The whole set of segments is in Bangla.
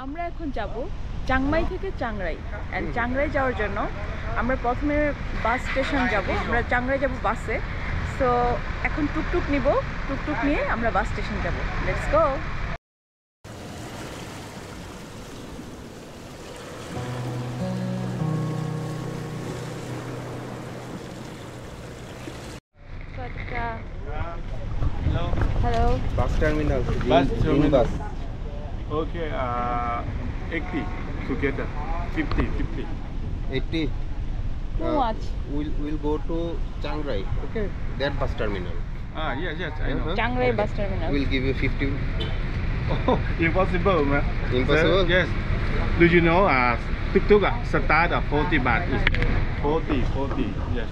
আমরা এখন যাব চাংমাই থেকে চাংরাই। এন্ড চাংরাই যাওয়ার জন্য আমরা প্রথমে বাস স্টেশন যাব। আমরা চাংরাই যাব বাসে। সো এখন টুকটুক নিব, টুকটুক নিয়ে আমরা বাস স্টেশন যাব। Let's go. Hello. Bus terminal. Bus Green terminal. bus. Okay, 80 together. 50. 80. Too much. We'll go to Chiang Rai. Okay. That bus terminal. Yes, I know. Chiang Rai bus terminal. We'll give you 50. Oh, impossible, man. Impossible? Yes. Do you know, tuk-tuk start at 40 baht. Is 40. Yes.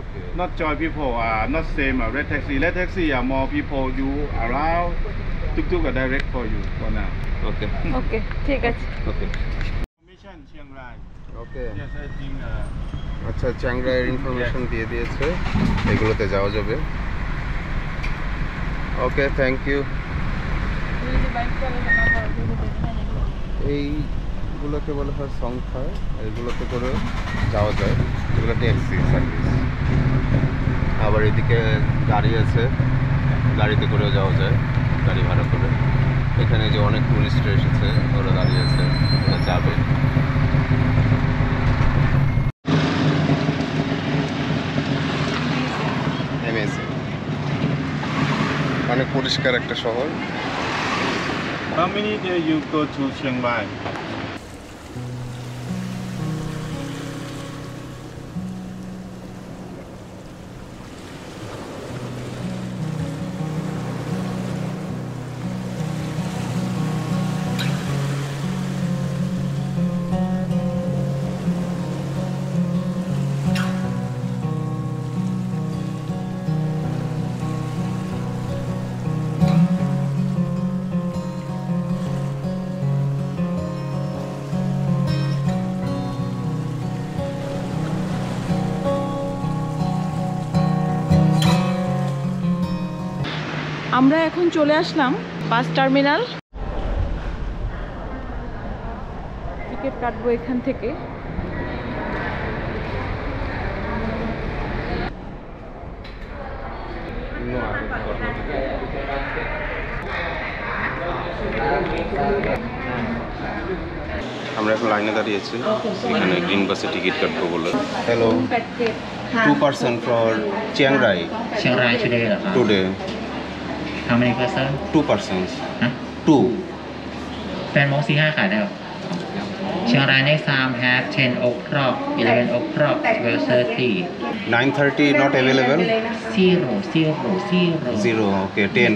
Okay. Not join people, not same red taxi. Red taxi are more people you around. Tuk-tuk are direct for you for now. Okay. Okay, ঠিক আছে। Okay. Mission Chiang Rai. Okay. Yes, I think. আচ্ছা, চিয়াং রাইয়ের ইনফরমেশন দিয়ে দিয়েছে, এগুলোতে যাওয়া যাবে। ওকে, থ্যাংক ইউ। এইগুলোকে বলা হয় সংখ্যা, এইগুলোতে করে যাওয়া যায়, এগুলো ট্যাক্সি সার্ভিস। আবার এদিকে গাড়ি আছে, গাড়িতে করেও যাওয়া যায়, গাড়ি ভাড়া করে। এখানে যে অনেক টুরিস্ট এসেছে, ওরা দাঁড়িয়ে আছে, ওরা যাবে। অনেক পরিষ্কার একটা শহর। How many days you go to Chiang Mai? আমরা এখন চলে আসলাম বাস টার্মিনাল। টিকিট কাটবো এখান থেকে। আমরা এখন লাইনে দাঁড়িয়েছি, এখানে গ্রিন বাসে টিকিট কাটবো বলে। Hello, 2% for Chiang Rai. Chiang Rai today เหรอครับ today How many person 2%. ฮะ 2. 8 โมง 45ขายแล้วเชียงราย next time have 10 o'clock 11 o'clock 12:30 9:30 not available. 0 Okay, 10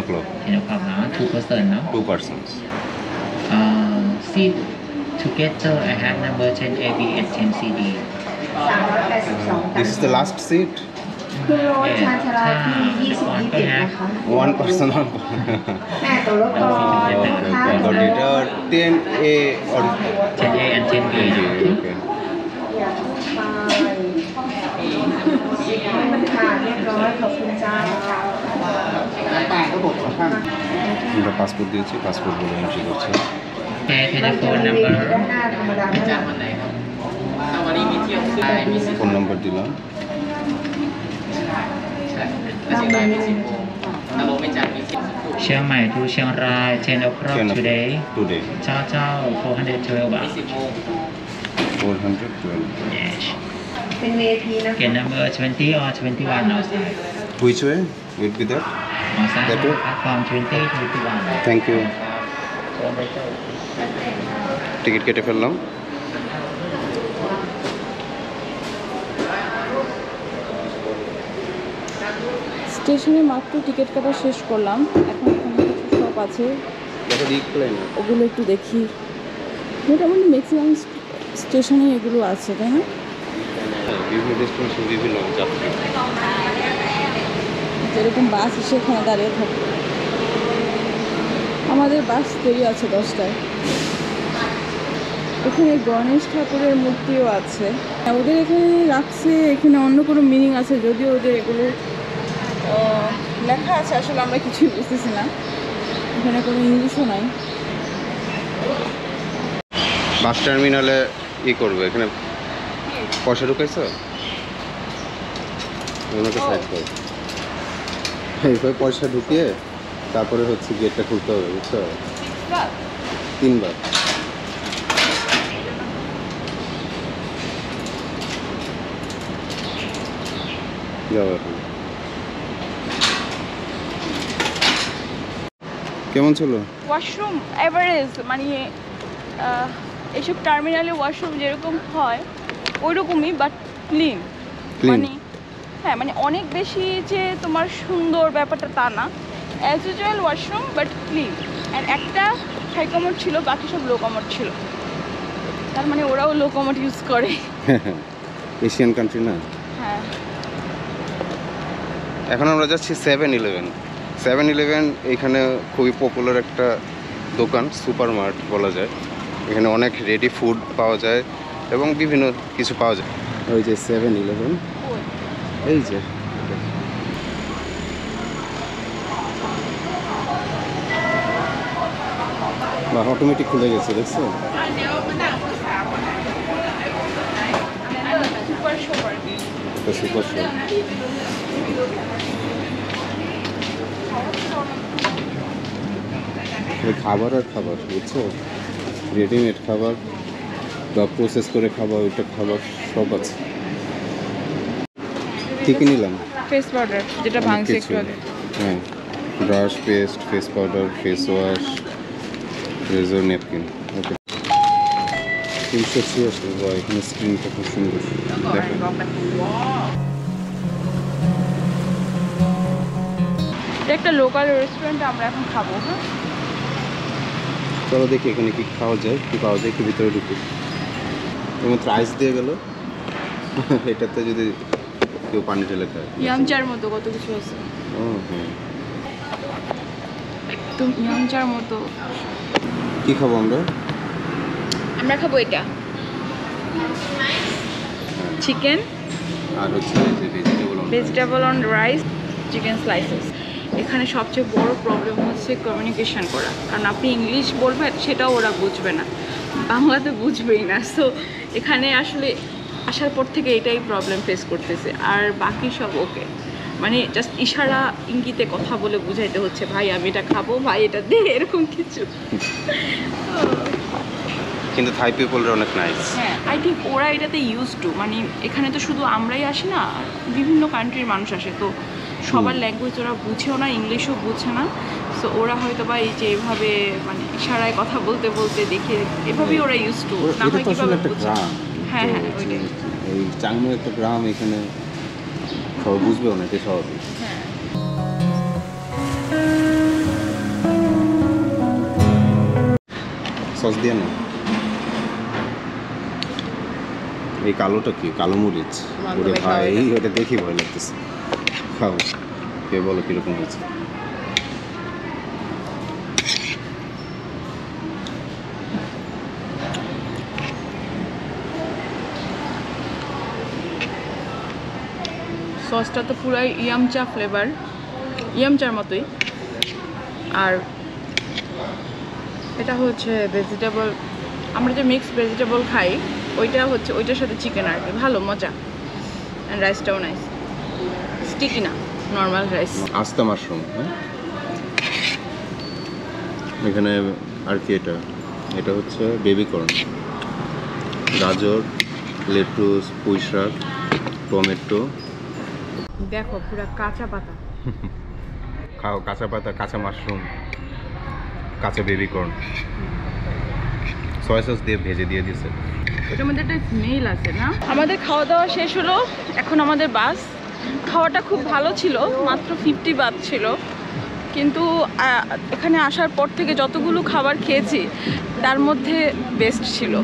o'clock. 10 o'clock นะ 2 person เนาะ 2%. seat together I have number 10AB and 10CD This is the last seat. ขึ้นรถชานชาลาที่ 20-20 นะคะ 1 person. แม่ตัวรถก่อน Okay, got it. 10A or 10A and 10B okay. อยากไปค่ะเรียบร้อยขอบคุณจ้า আমরা পাসপোর্ট দিয়েছি, পাসপোর্ট বলে এন্ট্রি করছে। Okay telephone number ด้านหน้าธรรมดาไม่ได้ phone number দিলাম।เชียงใหม่ to เชียงราย 10 o'clock today Today. เจ้า 412 บาท 412. yes เป็น VIP นะคะ get number 20 or 21 outside Which way? Will be there? outside That way? platform 20 21 Thank you. Ticket কেটে ফেললাম। স্টেশনে মাত্র টিকিট কাটা শেষ করলাম। এখন এখানে কিছু শপ আছে, ওগুলো একটু দেখি। মোটামুটি ম্যাক্সিমাম স্টেশনে এগুলো আছে, তাই না? বিভিন্ন ডেস্টিনেশন, বিভিন্ন যাত্রী। যেরকম বাস এসে এখানে দাঁড়িয়ে থাকে। আমাদের বাস দেরি আছে 10টায়। এখানে গণেশ ঠাকুরের মূর্তিও আছে। ওদের এখানে রাখছে, এখানে অন্য কোনো মিনিং আছে, যদিও ওদের এগুলো লেখা আছে, আসলে আমরা কিছুই বুঝতেছি না। এখানে কোনো ইংলিশও নাই। বাস টার্মিনালে করবে এখানে পয়সা ঢুকাইছো ওনাকে সাইড করো এইভাবে পয়সা ঢুকিয়ে তারপরে হচ্ছে গেটটা খুলতে হবে বুঝছো 3 বার যাও এখন কেমন ছিল ওয়াশরুম এভারেজ মানে এইসব টার্মিনালে ওয়াশরুম যেরকম হয় ওই রকমই বাট ক্লিন Clean? মানে হ্যাঁ মানে অনেক বেশি যে তোমার সুন্দর ব্যাপারটা তা না as usual washroom but clean আর একটা হাই কমোড ছিল বাকি সব লো কমোড ছিল তার মানে ওরাও লো কমোড ইউজ করে এশিয়ান কান্ট্রি না হ্যাঁ এখন আমরা যাচ্ছি 7-Eleven এখানে খুবই পপুলার একটা দোকান সুপার মার্ট বলা যায় এখানে অনেক রেডি ফুড পাওয়া যায় এবং বিভিন্ন কিছু পাওয়া যায় ওই যে 7-Eleven এই যে বা অটোমেটিক খুলে গেছে দেখছো সুপার সুপার এটা সুপার শো খাবার আর খাবার বুঝছো রেডিমেড খাবার বা প্রসেস করে খাবার ওইটা খাবার সব আছে কী কী নিলাম ফেস পাউডার যেটা অনেক ভাঙছে কিছু। একটু আগে হ্যাঁ brush paste face powder face wash razor napkin okay 386 বা এখানে স্ক্রিনটা খুব সুন্দর দেখেন এটা একটা লোকাল রেস্টুরেন্টে আমরা এখন খাবো হ্যাঁ চলো দেখি এখানে কি খাওয়া যায় কি পাওয়া যায় কি ভিতরে ঢুকি তোমার আইস দিয়ে গেল এটাতে যদি কেউ পানি ঢেলে খায় ইয়ামচার মতো কত কিছু আছে ও হ্যাঁ একদম ইয়ামচার মতো কি খাবো আমরা আমরা খাবো এটা চিকেন আর হচ্ছে এই যে vegetable on rice chicken slices এখানে সবচেয়ে বড় প্রবলেম হচ্ছে কমিউনিকেশন করা কারণ আপনি ইংলিশ বলবেন সেটাও ওরা বুঝবে না বাংলাতে বুঝবেই না সো এখানে আসলে আসার পর থেকে এটাই প্রবলেম ফেস করতেছে আর বাকি সব ওকে মানে জাস্ট ইশারা ইঙ্গিতে কথা বলে বুঝাইতে হচ্ছে ভাই আমি এটা খাবো ভাই এটা দে এরকম কিছু কিন্তু থাই পিপলরা অনেক নাইস হ্যাঁ আই থিঙ্ক ওরা এটাতে ইউজ টু মানে এখানে তো শুধু আমরাই আসি না বিভিন্ন কান্ট্রির মানুষ আসে তো সবার ল্যাঙ্গুয়েজ ওরা বুঝেও না ইংলিশও বুঝে না সো ওরা হয়তো বা এই যে এভাবে মানে ইশারায় কথা বলতে বলতে দেখে এভাবেই ওরা ইউজ টু না হয় এটা তো আসলে কীভাবে একটা বুঝে গ্রাম হ্যাঁ তো হ্যাঁ ওইটাই এই চাংমু একটা গ্রাম এখানে সবাই বুঝবেও না এটা স্বাভাবিক হ্যাঁ সস দিয়ে না এই কালোটা কি কালো মরিচ ওরে ভাই ওটা দেখি ভয় লাগতেছে খাও কে বলো কিরকম হয়েছে সসটা তো পুরাই ইয়ামচা ফ্লেভার ইয়ামচার মতোই আর এটা হচ্ছে ভেজিটেবল আমরা যে মিক্সড ভেজিটেবল খাই ওইটা হচ্ছে ওইটার সাথে চিকেন আর কি ভালো মজা অ্যান্ড রাইসটাও নাইস স্টিকি না নর্মাল রাইস আস্তা মাশরুম হ্যাঁ এখানে আর কি এটা এটা হচ্ছে বেবি কর্ন গাজর লেটুস পুঁই শাক টমেটো দেখো পুরো কাঁচা পাতা খাও কাঁচা পাতা কাঁচা মাশরুম কাঁচা বেবি কর্ন সয়া সস দিয়ে ভেজে দিয়ে দিয়েছে ওটার মধ্যে একটা স্মেল আছে না আমাদের খাওয়া দাওয়া শেষ হলো এখন আমাদের বাস খাওয়াটা খুব ভালো ছিল মাত্র 50 বাত ছিল কিন্তু এখানে আসার পর থেকে যতগুলো খাবার খেয়েছি তার মধ্যে বেস্ট ছিল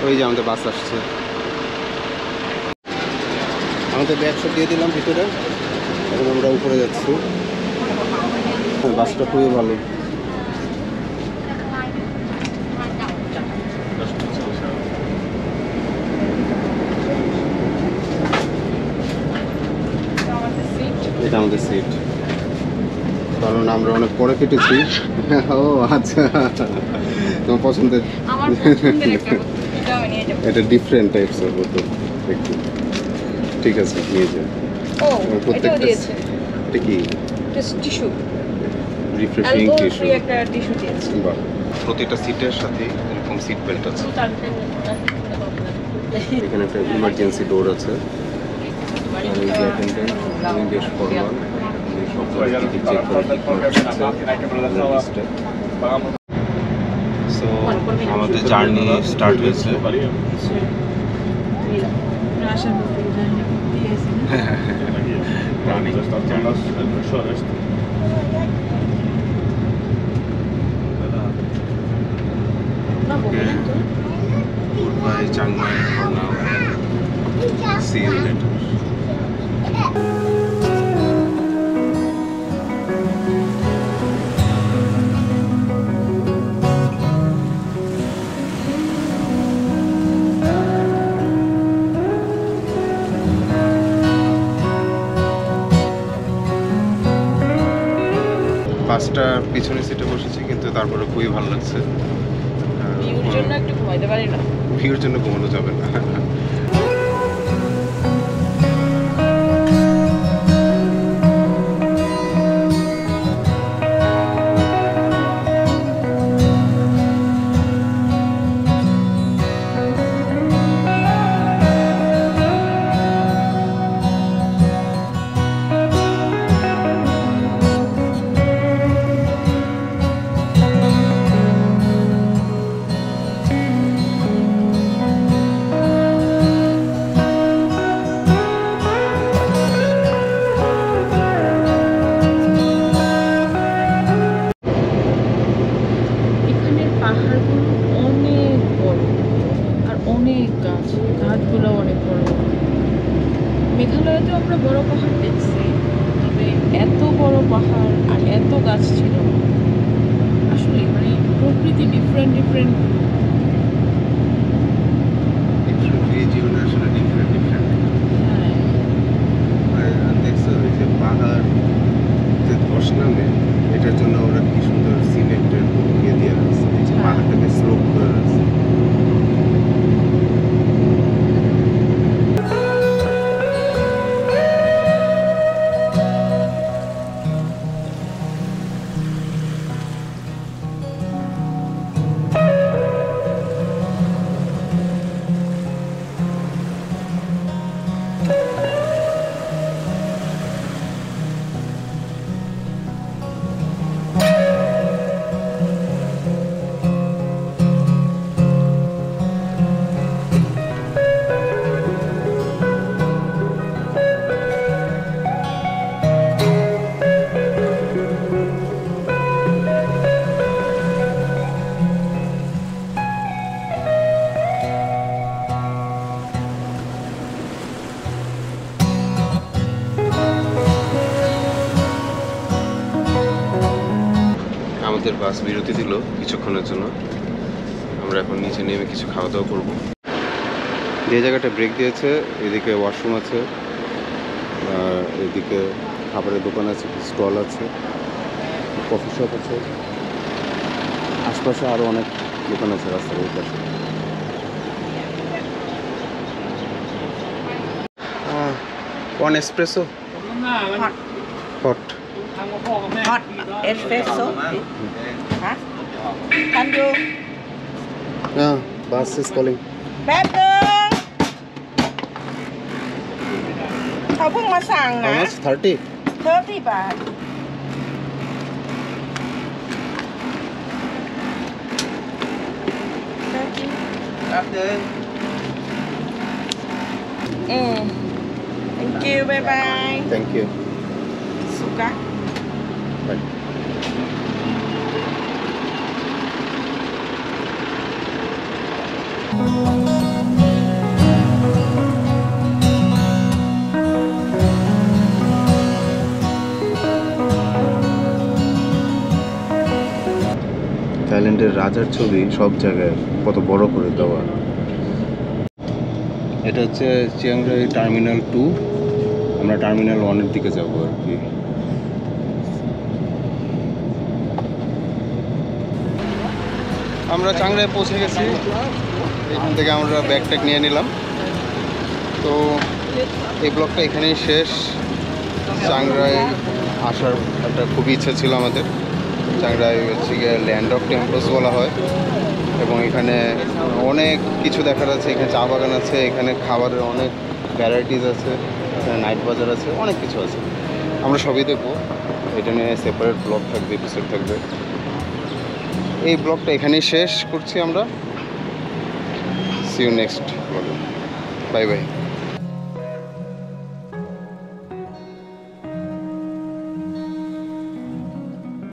ওই যে আমাদের বাস আসছে আমাদের ব্যাগ সব দিয়ে দিলাম ভিতরে এখন আমরা উপরে যাচ্ছি বাসটা খুবই ভালো এটা আমাদের সিট, কারণ আমরা অনেক পরে কেটেছি। ও আচ্ছা, তোমার পছন্দের। আমার পছন্দের একটা এটা আমি নিয়ে যাব। এটা ডিফারেন্ট টাইপস এর মতো একটু। ঠিক আছে, নিয়ে যাও। ও আমার এটাও প্রত্যেকটা দিয়েছে। এটা কি tissue, refreshing alcohol tissue. Free একটা টিস্যু দিয়েছে। বাহ, প্রতিটা সিটের সাথে এরকম সিট বেল্ট আছে। এখানে একটা ইমার্জেন্সি ডোর আছে। আর এই যে অ্যাটেন্ডেন্ট, উনি বেশ ফরমাল, উনি সবগুলো টিকিট চেক করে ঠিক করছে। সো আমাদের জার্নি স্টার্ট হয়েছে। Goodbye Chiang Mai for now. See you later. বাসটা পিছনের সিটে বসেছি, কিন্তু তারপরে খুবই ভালো লাগছে। ভিউর জন্য একটু ঘুমাইতে পারি না। ভিউর জন্য ঘুমানো যাবে না। এখানের পাহাড়গুলো অনেক বড় আর অনেক গাছ, গাছগুলো অনেক বড়। মেঘালয়তেও আমরা বড় পাহাড় দেখছি, তবে এত বড় পাহাড় আর এত গাছ ছিল না। আসলে মানে প্রকৃতি ডিফারেন্ট ডিফারেন্ট। রিজিয়ন আসলে ডিফারেন্ট ডিফারেন্ট। আর দেখছো ওই যে পাহাড় যে ধস নামে, এটার জন্য ওরা কি সুন্দর সিমেন্টের ইয়ে দিয়ে আছে, এই যে পাহাড়টাকে স্লোপ করে আছে। আমাদের বাস বিরতি দিল কিছুক্ষণের জন্য। আমরা এখন নিচে নেমে কিছু খাওয়া দাওয়া করবো। যে জায়গাটা ব্রেক দিয়েছে, এদিকে ওয়াশরুম আছে, আর এদিকে খাবারের দোকান আছে, স্টল আছে, কফি শপ আছে, আশপাশে আরও অনেক দোকান আছে রাস্তার ওই পাশে। One espresso hot. hot espresso huh can you bus is calling. แป๊บนึงเขาเพิ่งมาสั่ง How นะ much? 30? 30 บาท thank you bye bye Thank you. suka Bye. থাইল্যান্ডের রাজার ছবি সব জায়গায় কত বড় করে দেওয়া। এটা হচ্ছে চিয়াং রাই টার্মিনাল 2। আমরা টার্মিনাল 1-এর দিকে যাব আর কি। আমরা চাংরায় পৌঁছে গেছি। এখান থেকে আমরা ব্যাগ ট্যাগ নিয়ে নিলাম। তো এই ব্লগটা এখানেই শেষ। চাংরায় আসার একটা খুবই ইচ্ছা ছিল আমাদের। চাংরায় হচ্ছে গিয়ে ল্যান্ড অফ টেম্পলস বলা হয় এবং এখানে অনেক কিছু দেখার আছে। এখানে চা বাগান আছে, এখানে খাবারের অনেক ভ্যারাইটিস আছে, এখানে নাইট বাজার আছে, অনেক কিছু আছে। আমরা সবই দেখবো। এটা নিয়ে সেপারেট ব্লগ থাকবে, এপিসোড থাকবে। এই ব্লগটা এখানেই শেষ করছি আমরা। সি ইউ নেক্সট ব্লগে। Bye bye.